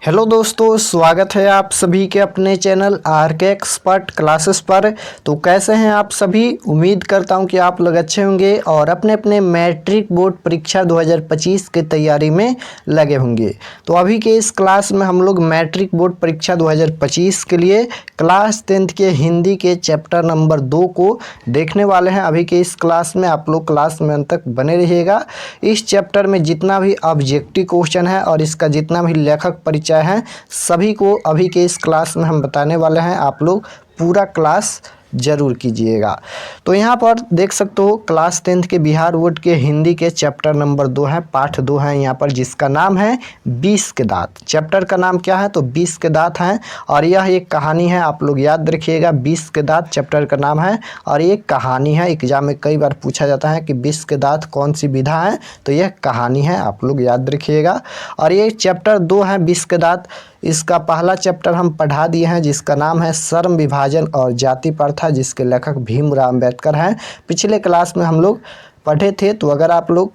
Hello दोस्तों, स्वागत है आप सभी के अपने चैनल आर के एक्सपर्ट क्लासेस पर। तो कैसे हैं आप सभी। उम्मीद करता हूं कि आप लोग अच्छे होंगे और अपने अपने मैट्रिक बोर्ड परीक्षा 2025 की तैयारी में लगे होंगे। तो अभी के इस क्लास में हम लोग मैट्रिक बोर्ड परीक्षा 2025 के लिए क्लास 10th के हिंदी के चैप्टर नंबर 2 को देखने वाले हैं। अभी के इस क्लास में आप लोग क्लास में अंत तक बने रहिएगा। इस चैप्टर में जितना भी ऑब्जेक्टिव क्वेश्चन है और इसका जितना भी लेखक परिचय हैं सभी को अभी के इस क्लास में हम बताने वाले हैं। आप लोग पूरा क्लास जरूर कीजिएगा। तो यहाँ पर देख सकते हो क्लास 10th के बिहार बोर्ड के हिंदी के चैप्टर नंबर 2 है, पाठ 2 है यहाँ पर, जिसका नाम है 20 के दांत। चैप्टर का नाम क्या है तो 20 के दांत हैं और यह एक कहानी है। आप लोग याद रखिएगा, 20 के दांत चैप्टर का नाम है और ये कहानी है। एग्जाम में कई बार पूछा जाता है कि 20 के दांत कौन सी विधा है, तो यह कहानी है, आप लोग याद रखिएगा। और ये चैप्टर 2 है 20 के दांत। इसका पहला चैप्टर हम पढ़ा दिए हैं जिसका नाम है श्रम विभाजन और जाति प्रथा, जिसके लेखक भीमराव अंबेडकर हैं। पिछले क्लास में हम लोग पढ़े थे। तो अगर आप लोग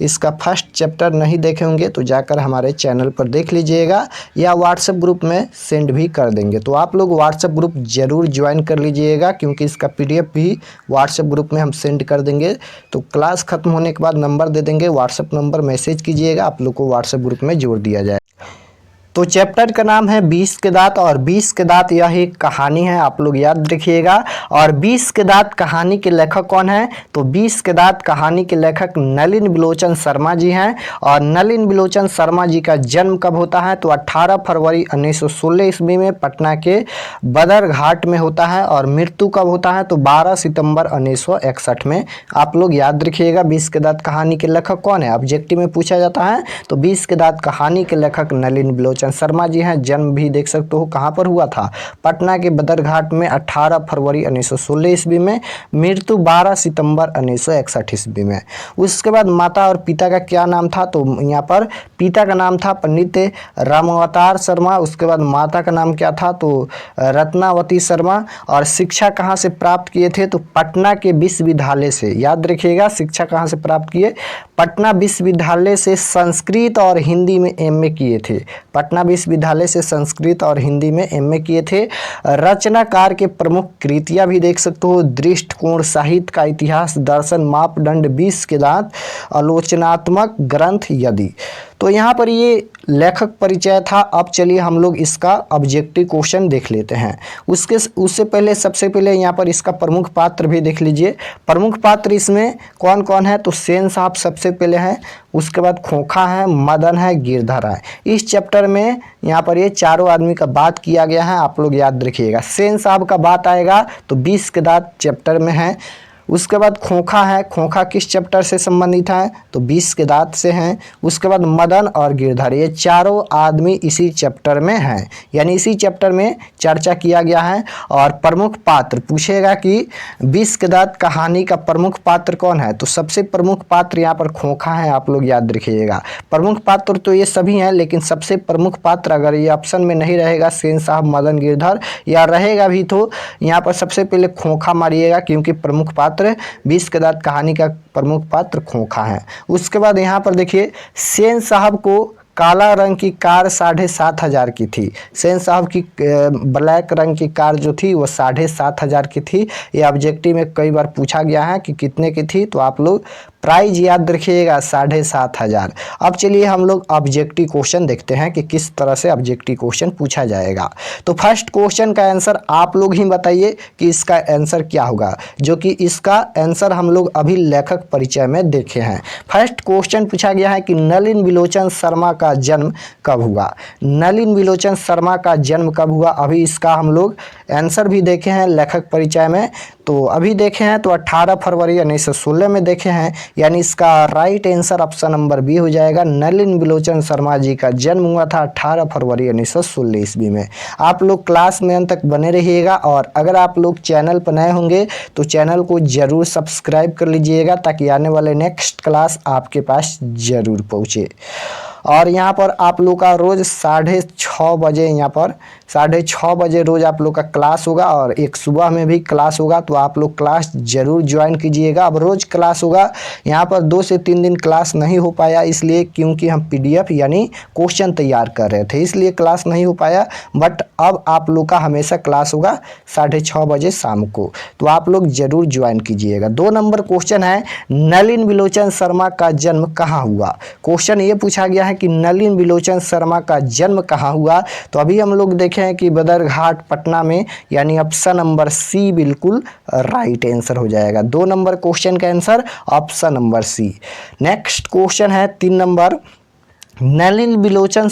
इसका फर्स्ट चैप्टर नहीं देखे होंगे तो जाकर हमारे चैनल पर देख लीजिएगा या व्हाट्सएप ग्रुप में सेंड भी कर देंगे। तो आप लोग व्हाट्सएप ग्रुप जरूर ज्वाइन कर लीजिएगा क्योंकि इसका पीडीएफ भी व्हाट्सएप ग्रुप में हम सेंड कर देंगे। तो क्लास खत्म होने के बाद नंबर दे देंगे, व्हाट्सएप नंबर मैसेज कीजिएगा, आप लोग को व्हाट्सएप ग्रुप में जोड़ दिया जाए। तो चैप्टर का नाम है 20 के दांत और 20 के दांत यह एक कहानी है, आप लोग याद रखिएगा। और 20 के दांत कहानी के लेखक कौन है तो 20 के दांत कहानी के लेखक नलिन बिलोचन शर्मा जी हैं। और नलिन बिलोचन शर्मा जी का जन्म कब होता है तो 18 फरवरी 1916 ईस्वी में पटना के बदरघाट में होता है। और मृत्यु कब होता है तो 12 सितंबर 1961 में। आप लोग याद रखिएगा 20 के दांत कहानी के लेखक कौन है, ऑब्जेक्टिव में पूछा जाता है। तो 20 के दांत कहानी के लेखक नलिन बिलोचन शर्मा जी हैं। जन्म भी देख सकते हो कहाँ पर हुआ था, पटना के बदरघाट में 18 फरवरी 1916 ईस्वी में। मृत्यु 12 सितंबर 1961 ईस्वी में। उसके बाद माता और पिता का क्या नाम था तो यहाँ पर पिता का नाम था पंडित रामावतार शर्मा। उसके बाद माता का नाम क्या था तो रत्नावती शर्मा। और शिक्षा कहाँ से प्राप्त किए थे तो पटना के विश्वविद्यालय से। याद रखिएगा शिक्षा कहाँ से प्राप्त किए, पटना विश्वविद्यालय से संस्कृत और हिंदी में एमए किए थे। पटना विश्वविद्यालय से संस्कृत और हिंदी में एमए किए थे। रचनाकार के प्रमुख कृतियां भी देख सकते हो, दृष्टिकोण, साहित्य का इतिहास, दर्शन, मापदंड, 20 के दांत, आलोचनात्मक ग्रंथ यदि। तो यहाँ पर ये लेखक परिचय था। अब चलिए हम लोग इसका ऑब्जेक्टिव क्वेश्चन देख लेते हैं। उससे पहले सबसे पहले यहाँ पर इसका प्रमुख पात्र भी देख लीजिए। प्रमुख पात्र इसमें कौन कौन है तो सेन साहब सबसे पहले हैं, उसके बाद खोखा है, मदन है, गिरधर है। इस चैप्टर में यहाँ पर ये चारों आदमी का बात किया गया है, आप लोग याद रखिएगा। सेन साहब का बात आएगा तो 20 के दांत चैप्टर में है। उसके बाद खोखा है, खोखा किस चैप्टर से संबंधित है तो 20 के दांत से हैं। उसके बाद मदन और गिरधर, ये चारों आदमी इसी चैप्टर में हैं, यानी इसी चैप्टर में चर्चा किया गया है। और प्रमुख पात्र पूछेगा कि 20 के दांत कहानी का प्रमुख पात्र कौन है तो सबसे प्रमुख पात्र यहाँ पर खोखा है, आप लोग याद रखिएगा। प्रमुख पात्र तो ये सभी हैं लेकिन सबसे प्रमुख पात्र अगर ये ऑप्शन में नहीं रहेगा सेन साहब, मदन, गिरधर, या रहेगा भी तो यहाँ पर सबसे पहले खोखा मारिएगा क्योंकि प्रमुख पात्र 20 के दांत कहानी का प्रमुख पात्र खोखा है। उसके बाद यहाँ पर देखिए सेन साहब को काला रंग की कार 7,500 की थी। सेन साहब की ब्लैक रंग की कार जो थी वो 7,500 की थी। ये ऑब्जेक्टिव में कई बार पूछा गया है कि कितने की थी, तो आप लोग प्राइस याद रखिएगा 7,500। अब चलिए हम लोग ऑब्जेक्टिव क्वेश्चन देखते हैं कि किस तरह से ऑब्जेक्टिव क्वेश्चन पूछा जाएगा। तो फर्स्ट क्वेश्चन का आंसर आप लोग ही बताइए कि इसका आंसर क्या होगा, जो कि इसका आंसर हम लोग अभी लेखक परिचय में देखे हैं। फर्स्ट क्वेश्चन पूछा गया है कि नलिन बिलोचन शर्मा का जन्म कब हुआ। नलिन बिलोचन शर्मा का जन्म कब हुआ, अभी इसका हम लोग आंसर भी देखे हैं लेखक परिचय में। तो अभी देखे हैं तो 18 फरवरी 1916 में देखे हैं, यानी इसका right answer option number B हो जाएगा। नलिन बिलोचन शर्मा जी का जन्म हुआ था 18 फरवरी 1916 ईस्वी में। आप लोग क्लास में अंत तक बने रहिएगा और अगर आप लोग चैनल पर नए होंगे तो चैनल को जरूर सब्सक्राइब कर लीजिएगा ताकि आने वाले नेक्स्ट क्लास आपके पास जरूर पहुँचे। और यहाँ पर आप लोग का रोज़ 6:30 बजे, यहाँ पर 6:30 बजे रोज़ आप लोग का क्लास होगा और एक सुबह में भी क्लास होगा। तो आप लोग क्लास ज़रूर ज्वाइन कीजिएगा। अब रोज़ क्लास होगा, यहाँ पर 2 से 3 दिन क्लास नहीं हो पाया, इसलिए क्योंकि हम PDF यानी क्वेश्चन तैयार कर रहे थे, इसलिए क्लास नहीं हो पाया। बट अब आप लोग का हमेशा क्लास होगा 6:30 बजे शाम को, तो आप लोग ज़रूर ज्वाइन कीजिएगा। 2 नंबर क्वेश्चन है, नलिन बिलोचन शर्मा का जन्म कहाँ हुआ। क्वेश्चन ये पूछा गया है कि नलिन बिलोचन शर्मा का जन्म कहाँ हुआ। तो अभी हम लोग देखें कि बदरघाट पटना में, यानी ऑप्शन नंबर सी बिल्कुल राइट आंसर हो जाएगा। 2 नंबर क्वेश्चन का answer option number C. Next question है 3 नंबर, नलिन बिलोचन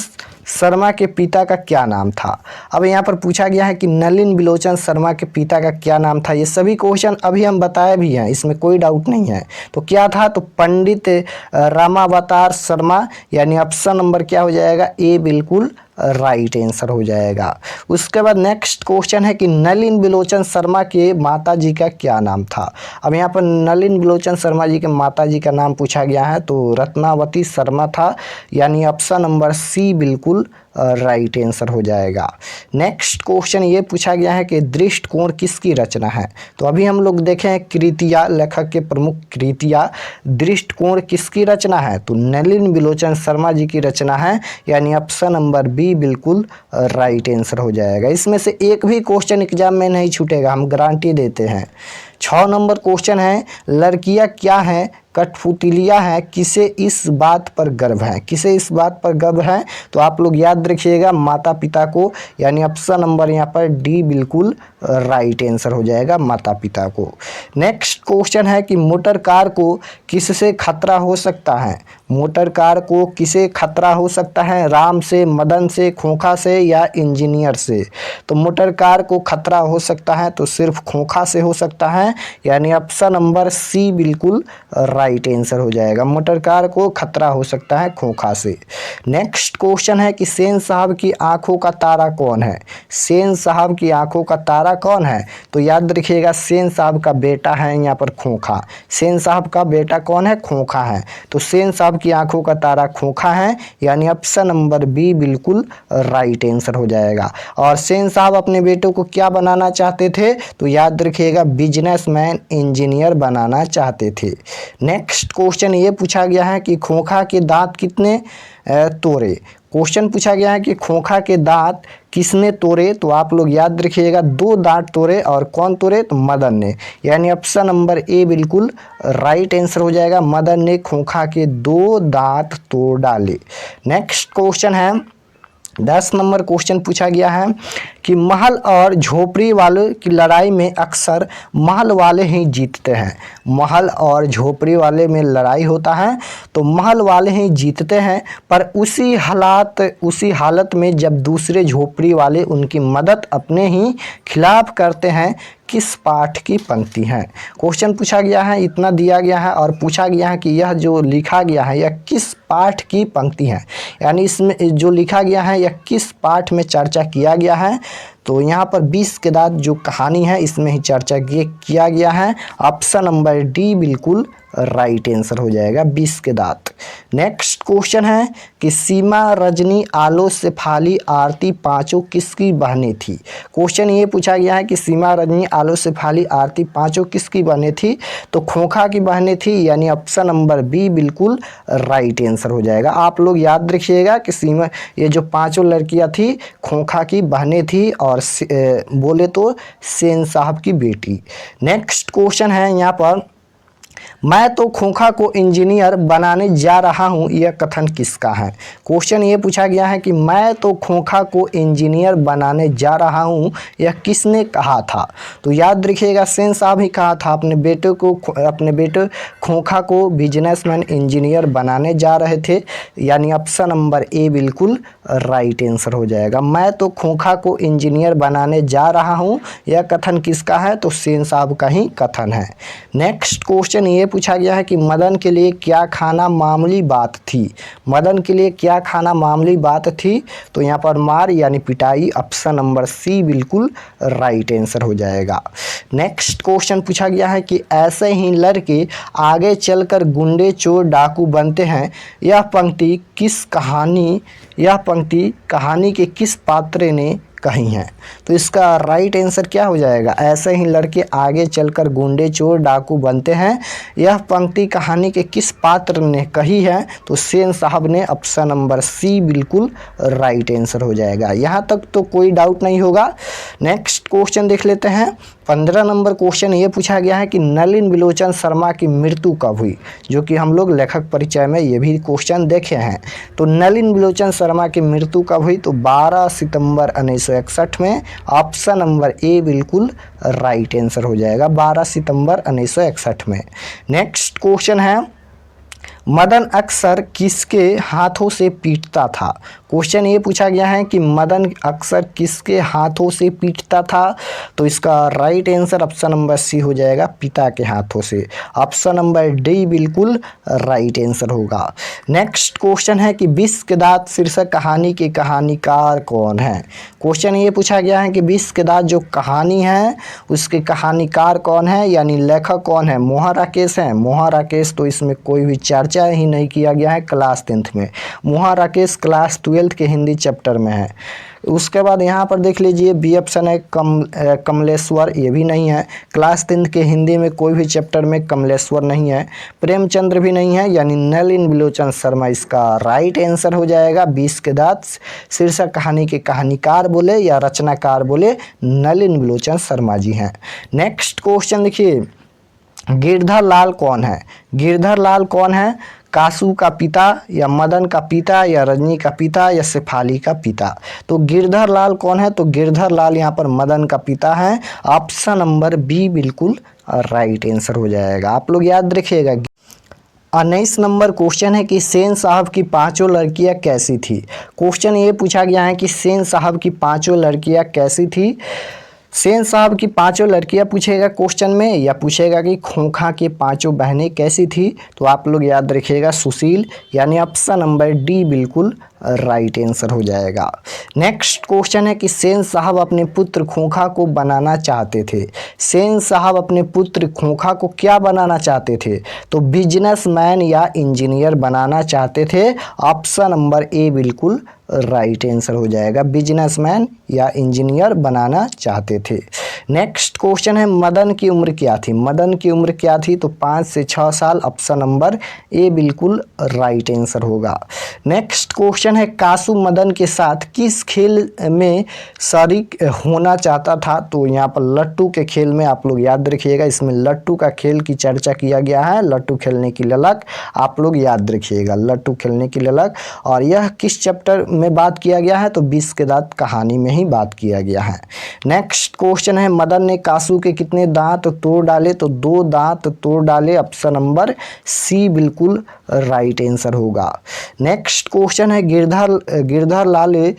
शर्मा के पिता का क्या नाम था। अब यहाँ पर पूछा गया है कि नलिन बिलोचन शर्मा के पिता का क्या नाम था। ये सभी क्वेश्चन अभी हम बताए भी हैं, इसमें कोई डाउट नहीं है। तो क्या था, तो पंडित रामावतार शर्मा, यानी ऑप्शन नंबर क्या हो जाएगा, ए बिल्कुल राइट आंसर हो जाएगा। उसके बाद नेक्स्ट क्वेश्चन है कि नलिन बिलोचन शर्मा के माता जी का क्या नाम था। अब यहाँ पर नलिन बिलोचन शर्मा जी के माता जी का नाम पूछा गया है, तो रत्नावती शर्मा था, यानी ऑप्शन नंबर सी बिल्कुल राइट आंसर हो जाएगा। नेक्स्ट क्वेश्चन ये पूछा गया है कि दृष्टिकोण किसकी रचना है। तो अभी हम लोग देखें कृतियाँ, लेखक के प्रमुख कृतियाँ, दृष्टिकोण किसकी रचना है, तो नलिन बिलोचन शर्मा जी की रचना है, यानी ऑप्शन नंबर बी बिल्कुल राइट आंसर हो जाएगा। इसमें से एक भी क्वेश्चन एग्जाम में नहीं छूटेगा, हम गारंटी देते हैं। 6 नंबर क्वेश्चन है, लड़कियां क्या हैं, कठपुतलियां हैं, किसे इस बात पर गर्व है। किसे इस बात पर गर्व है, तो आप लोग याद रखिएगा माता पिता को, यानी ऑप्शन नंबर यहाँ पर डी बिल्कुल राइट आंसर हो जाएगा, माता पिता को। नेक्स्ट क्वेश्चन है कि मोटर कार को किससे खतरा हो सकता है। मोटर कार को किसे खतरा हो सकता है, राम से, मदन से, खोखा से या इंजीनियर से। तो मोटर कार को खतरा हो सकता है तो सिर्फ खोखा से हो सकता है, यानी ऑप्शन नंबर सी बिल्कुल राइट आंसर हो जाएगा। मोटर कार को खतरा हो सकता है खोखा से। नेक्स्ट क्वेश्चन है कि सेन साहब की आंखों का तारा कौन है। सेन साहब की आंखों का तारा कौन है, तो याद रखिएगा सेन साहब का बेटा है यहाँ पर खोखा। सेन साहब का बेटा कौन है, खोखा है। तो सेन साहब की आंखों का तारा खोखा है, यानी ऑप्शन नंबर बी बिल्कुल राइट आंसर हो जाएगा। और सेन साहब अपने बेटों को क्या बनाना चाहते थे, तो याद रखिएगा बिजनेसमैन, इंजीनियर बनाना चाहते थे। नेक्स्ट क्वेश्चन ये पूछा गया है कि खोखा के दांत कितने तोड़े। क्वेश्चन पूछा गया है कि खोखा के दांत किसने तोड़े। तो आप लोग याद रखिएगा 2 दांत तोड़े, और कौन तोड़े, तो मदन ने, यानी ऑप्शन नंबर ए बिल्कुल राइट आंसर हो जाएगा। मदन ने खोखा के 2 दांत तोड़ डाले। नेक्स्ट क्वेश्चन है 10 नंबर क्वेश्चन पूछा गया है कि महल और झोपड़ी वाले की लड़ाई में अक्सर महल वाले ही जीतते हैं। महल और झोपड़ी वाले में लड़ाई होता है तो महल वाले ही जीतते हैं, पर उसी हालत में जब दूसरे झोपड़ी वाले उनकी मदद अपने ही खिलाफ करते हैं, किस पाठ की पंक्ति है। क्वेश्चन पूछा गया है, इतना दिया गया है और पूछा गया है कि यह जो लिखा गया है यह किस पाठ की पंक्ति है, यानी इसमें जो लिखा गया है यह किस पाठ में चर्चा किया गया है। तो यहाँ पर 20 के दांत जो कहानी है इसमें ही चर्चा किया गया है। ऑप्शन नंबर डी बिल्कुल राइट आंसर हो जाएगा, 20 के दांत। नेक्स्ट क्वेश्चन है कि सीमा, रजनी, आलो, शेफाली, आरती पांचों किसकी बहनें थी। क्वेश्चन ये पूछा गया है कि सीमा, रजनी, आलो, शेफाली, आरती पांचों किसकी बहनें थी। तो खोखा की बहनें थी, यानी ऑप्शन नंबर बी बिल्कुल राइट आंसर हो जाएगा। आप लोग याद रखिएगा कि सीमा, ये जो पांचों लड़कियां थी खोखा की बहनें थी, और बोले तो सेन साहब की बेटी। नेक्स्ट क्वेश्चन है यहाँ पर, मैं तो खोखा को इंजीनियर बनाने जा रहा हूँ, यह कथन किसका है। क्वेश्चन ये पूछा गया है कि मैं तो खोखा को इंजीनियर बनाने जा रहा हूँ, यह किसने कहा था। तो याद रखिएगा सेन साहब ही कहा था, अपने बेटे खोखा को बिजनेसमैन, इंजीनियर बनाने जा रहे थे, यानी ऑप्शन नंबर ए बिल्कुल राइट आंसर हो जाएगा। मैं तो खोखा को इंजीनियर बनाने जा रहा हूँ, यह कथन किसका है, तो सेन साहब का ही कथन है। नेक्स्ट क्वेश्चन ये पूछा गया है कि मदन के लिए क्या खाना मामूली बात थी। मदन के लिए क्या खाना मामूली बात थी, तो यहाँ पर मार यानी पिटाई, ऑप्शन नंबर सी बिल्कुल राइट आंसर हो जाएगा। नेक्स्ट क्वेश्चन पूछा गया है कि ऐसे ही लड़के आगे चलकर गुंडे, चोर, डाकू बनते हैं। यह पंक्ति कहानी के किस पात्र ने कही हैं। तो इसका राइट आंसर क्या हो जाएगा, ऐसे ही लड़के आगे चलकर गुंडे, चोर, डाकू बनते हैं। यह पंक्ति कहानी के किस पात्र ने कही है, तो सेन साहब ने, ऑप्शन नंबर सी बिल्कुल राइट आंसर हो जाएगा। यहाँ तक तो कोई डाउट नहीं होगा। नेक्स्ट क्वेश्चन देख लेते हैं। 15 नंबर क्वेश्चन ये पूछा गया है कि नलिन बिलोचन शर्मा की मृत्यु कब हुई, जो कि हम लोग लेखक परिचय में ये भी क्वेश्चन देखे हैं। तो नलिन बिलोचन शर्मा की मृत्यु कब हुई, तो 12 सितंबर 1961 में, ऑप्शन नंबर ए बिल्कुल राइट आंसर हो जाएगा, 12 सितंबर 1961 में। नेक्स्ट क्वेश्चन है, मदन अक्सर किसके हाथों से पीटता था। क्वेश्चन ये पूछा गया है कि मदन अक्सर किसके हाथों से पीटता था, तो इसका right answer option number C हो जाएगा, पिता के हाथों से, ऑप्शन नंबर डी बिल्कुल राइट आंसर होगा। नेक्स्ट क्वेश्चन है कि विष के दांत शीर्षक कहानी के कहानीकार कौन है। क्वेश्चन ये पूछा गया है कि विष के दांत जो कहानी है उसके कहानीकार कौन है, यानी लेखक कौन है, मोहन राकेश हैं। मोहन राकेश तो इसमें कोई भी चर्चा ही नहीं किया गया है क्लास 10th में। मोहन राकेश क्लास 12th के हिंदी चैप्टर में है। उसके बाद यहाँ पर देख लीजिए बी ऑप्शन है कमलेश्वर, ये भी नहीं है। क्लास 10th के हिंदी में कोई भी चैप्टर में कमलेश्वर नहीं है। प्रेमचंद्र भी नहीं है, यानी नलिन बिलोचन शर्मा इसका राइट आंसर हो जाएगा। विष के दांत शीर्षक कहानी के कहानीकार बोले या रचनाकार बोले, नलिन बिलोचन शर्मा जी हैं। नेक्स्ट क्वेश्चन देखिए, गिरधर लाल कौन है। गिरधर लाल कौन है, कासू का पिता या मदन का पिता या रजनी का पिता या शेफाली का पिता। तो गिरधर लाल कौन है, तो गिरधर लाल यहाँ पर मदन का पिता है, ऑप्शन नंबर बी बिल्कुल राइट आंसर हो जाएगा। आप लोग याद रखिएगा। 19 नंबर क्वेश्चन है कि सेन साहब की पांचों लड़कियां कैसी थी। क्वेश्चन ये पूछा गया है कि सेन साहब की पांचों लड़कियां कैसी थी। सेन साहब की पांचों लड़कियां पूछेगा क्वेश्चन में, या पूछेगा कि खोखा की पांचों बहनें कैसी थी, तो आप लोग याद रखिएगा सुशील, यानी ऑप्शन नंबर डी बिल्कुल राइट आंसर हो जाएगा। नेक्स्ट क्वेश्चन है कि सेन साहब अपने पुत्र खोखा को बनाना चाहते थे। सेन साहब अपने पुत्र खोखा को क्या बनाना चाहते थे, तो बिजनेसमैन या इंजीनियर बनाना चाहते थे, ऑप्शन नंबर ए बिल्कुल राइट आंसर हो जाएगा, बिजनेसमैन या इंजीनियर बनाना चाहते थे। नेक्स्ट क्वेश्चन है, मदन की उम्र क्या थी। मदन की उम्र क्या थी, तो 5 से 6 साल, ऑप्शन नंबर ए बिल्कुल राइट आंसर होगा। नेक्स्ट क्वेश्चन है, कासू मदन के साथ किस खेल में शरीक होना चाहता था, तो यहाँ पर लट्टू के खेल में, आप लोग याद रखिएगा, इसमें लट्टू का खेल की चर्चा किया गया है, लट्टू खेलने की ललक, आप लोग याद रखिएगा, लट्टू खेलने की ललक। और यह किस चैप्टर में बात किया गया है, तो विष के दांत कहानी में ही बात किया गया है। नेक्स्ट क्वेश्चन है, मदन ने कासू के कितने दांत तोड़ डाले, तो 2 दांत तोड़ डाले, ऑप्शन नंबर सी बिल्कुल राइट आंसर होगा। नेक्स्ट क्वेश्चन है, गिरधर लाल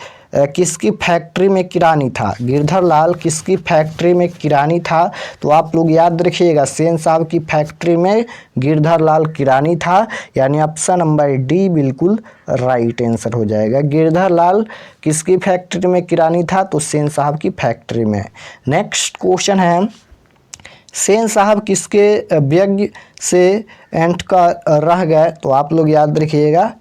किसकी फैक्ट्री में किरानी था। गिरधर लाल किसकी फैक्ट्री में किरानी था, तो आप लोग याद रखिएगा, सेन साहब की फैक्ट्री में गिरधर लाल किरानी था, यानी ऑप्शन नंबर डी बिल्कुल राइट आंसर हो जाएगा। गिरधर लाल किसकी फैक्ट्री में किरानी था, तो सेन साहब की फैक्ट्री में। नेक्स्ट क्वेश्चन है, सेन साहब किसके व्यंग्य से एंट का रह गए, तो आप लोग याद रखिएगा,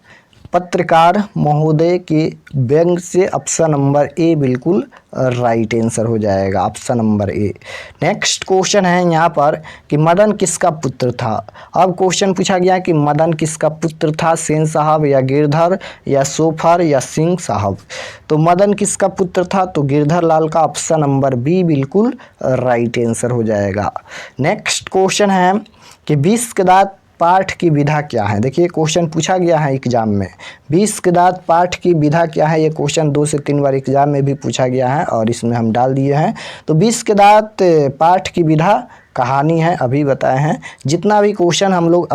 पत्रकार महोदय के व्यंग से, ऑप्शन नंबर ए बिल्कुल राइट आंसर हो जाएगा, option number A. Next question है यहाँ पर कि मदन किसका पुत्र था। अब क्वेश्चन पूछा गया कि मदन किसका पुत्र था, सेन साहब या गिरधर या सोफर या सिंह साहब। तो मदन किसका पुत्र था, तो गिरधर लाल का, ऑप्शन नंबर बी बिल्कुल राइट आंसर हो जाएगा। नेक्स्ट क्वेश्चन है कि विष के दांत पाठ की विधा क्या है। देखिए क्वेश्चन पूछा गया है एग्जाम में, विष के दांत पाठ की विधा क्या है। ये क्वेश्चन 2 से 3 बार एग्जाम में भी पूछा गया है और इसमें हम डाल दिए हैं। तो विष के दांत पाठ की विधा कहानी है अभी बताए हैं। जितना भी क्वेश्चन हम लोग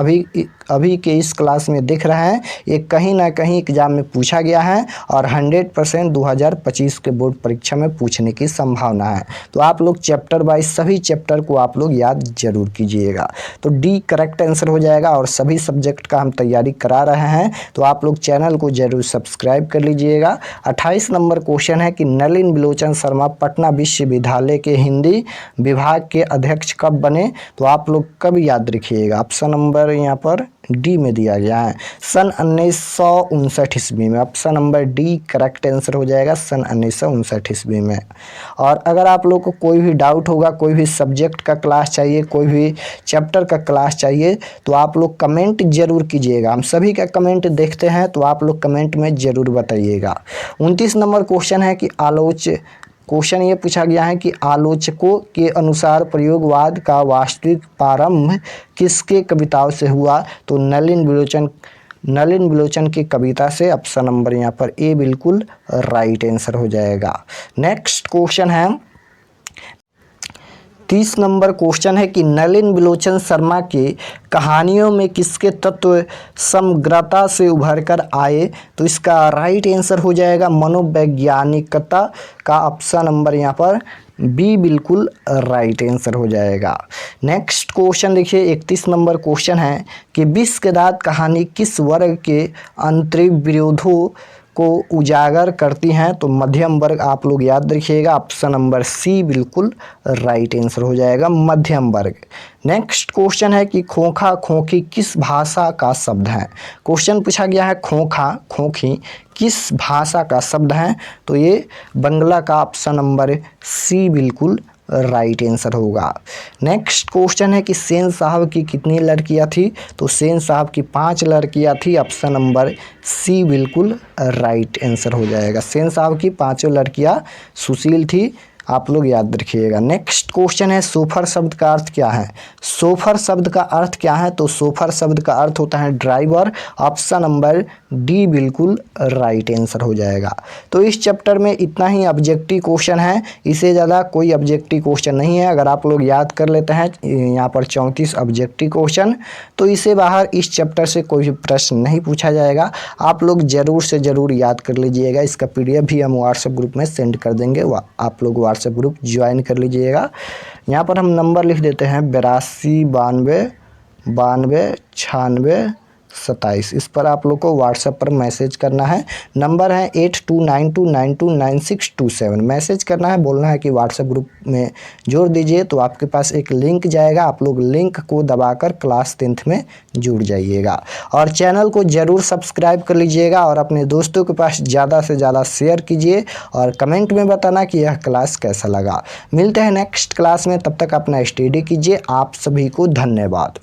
अभी के इस क्लास में देख रहे हैं ये कहीं ना कहीं एग्जाम में पूछा गया है और 100% 2025 के बोर्ड परीक्षा में पूछने की संभावना है। तो आप लोग चैप्टर वाइज सभी चैप्टर को आप लोग याद जरूर कीजिएगा। तो डी करेक्ट आंसर हो जाएगा और सभी सब्जेक्ट का हम तैयारी करा रहे हैं, तो आप लोग चैनल को जरूर सब्सक्राइब कर लीजिएगा। 28 नंबर क्वेश्चन है कि नलिन बिलोचन शर्मा पटना विश्वविद्यालय के हिंदी विभाग के अध्यक्ष कब बने? तो आप लोग कब याद रखिएगा। ऑप्शन नंबर यहाँ पर डी में दिया गया है, सन 1959 ईस्वी में। Option number D correct answer हो जाएगा, सन 1959 ईस्वी में। और अगर आप लोग को कोई भी डाउट होगा, कोई भी सब्जेक्ट का क्लास चाहिए, कोई भी चैप्टर का क्लास चाहिए, तो आप लोग कमेंट जरूर कीजिएगा। हम सभी का कमेंट देखते हैं, तो आप लोग कमेंट में ज़रूर बताइएगा। 29 नंबर क्वेश्चन है कि क्वेश्चन ये पूछा गया है कि आलोचकों के अनुसार प्रयोगवाद का वास्तविक प्रारंभ किसके कविताओं से हुआ? तो नलिन बिलोचन की कविता से। ऑप्शन नंबर यहाँ पर ए बिल्कुल राइट आंसर हो जाएगा। नेक्स्ट क्वेश्चन है 30 नंबर क्वेश्चन है कि नलिन बिलोचन शर्मा के कहानियों में किसके तत्व समग्रता से उभर कर आए? तो इसका राइट आंसर हो जाएगा मनोवैज्ञानिकता का। ऑप्शन नंबर यहाँ पर बी बिल्कुल राइट आंसर हो जाएगा। नेक्स्ट क्वेश्चन देखिए 31 नंबर क्वेश्चन है कि विष के दांत कहानी किस वर्ग के आंतरिक विरोधों को उजागर करती हैं? तो मध्यम वर्ग आप लोग याद रखिएगा। ऑप्शन नंबर सी बिल्कुल राइट आंसर हो जाएगा, मध्यम वर्ग। नेक्स्ट क्वेश्चन है कि खोखा खोखी किस भाषा का शब्द है? क्वेश्चन पूछा गया है खोखा खोखी किस भाषा का शब्द है? तो ये बंगला का। ऑप्शन नंबर सी बिल्कुल राइट आंसर होगा। नेक्स्ट क्वेश्चन है कि सेन साहब की कितनी लड़कियां थी? तो सेन साहब की 5 लड़कियां थी। ऑप्शन नंबर सी बिल्कुल राइट आंसर हो जाएगा। सेन साहब की 5 लड़कियां सुशील थी, आप लोग याद रखिएगा। नेक्स्ट क्वेश्चन है सोफर शब्द का अर्थ क्या है? सोफर शब्द का अर्थ क्या है? तो सोफर शब्द का अर्थ होता है ड्राइवर। ऑप्शन नंबर डी बिल्कुल राइट आंसर हो जाएगा। तो इस चैप्टर में इतना ही ऑब्जेक्टिव क्वेश्चन है, इससे ज़्यादा कोई ऑब्जेक्टिव क्वेश्चन नहीं है। अगर आप लोग याद कर लेते हैं यहाँ पर 34 ऑब्जेक्टिव क्वेश्चन, तो इससे बाहर इस चैप्टर से कोई भी प्रश्न नहीं पूछा जाएगा। आप लोग ज़रूर से ज़रूर याद कर लीजिएगा। इसका PDF भी हम व्हाट्सएप ग्रुप में सेंड कर देंगे, आप लोग व्हाट्सएप ग्रुप ज्वाइन कर लीजिएगा। यहाँ पर हम नंबर लिख देते हैं 82 92 92 96 27। इस पर आप लोग को व्हाट्सएप पर मैसेज करना है। नंबर है 8292929627। मैसेज करना है, बोलना है कि व्हाट्सएप ग्रुप में जोड़ दीजिए, तो आपके पास एक लिंक जाएगा। आप लोग लिंक को दबाकर क्लास 10th में जुड़ जाइएगा। और चैनल को ज़रूर सब्सक्राइब कर लीजिएगा और अपने दोस्तों के पास ज़्यादा से ज़्यादा शेयर कीजिए और कमेंट में बताना कि यह क्लास कैसा लगा। मिलते हैं नेक्स्ट क्लास में, तब तक अपना स्टडी कीजिए। आप सभी को धन्यवाद।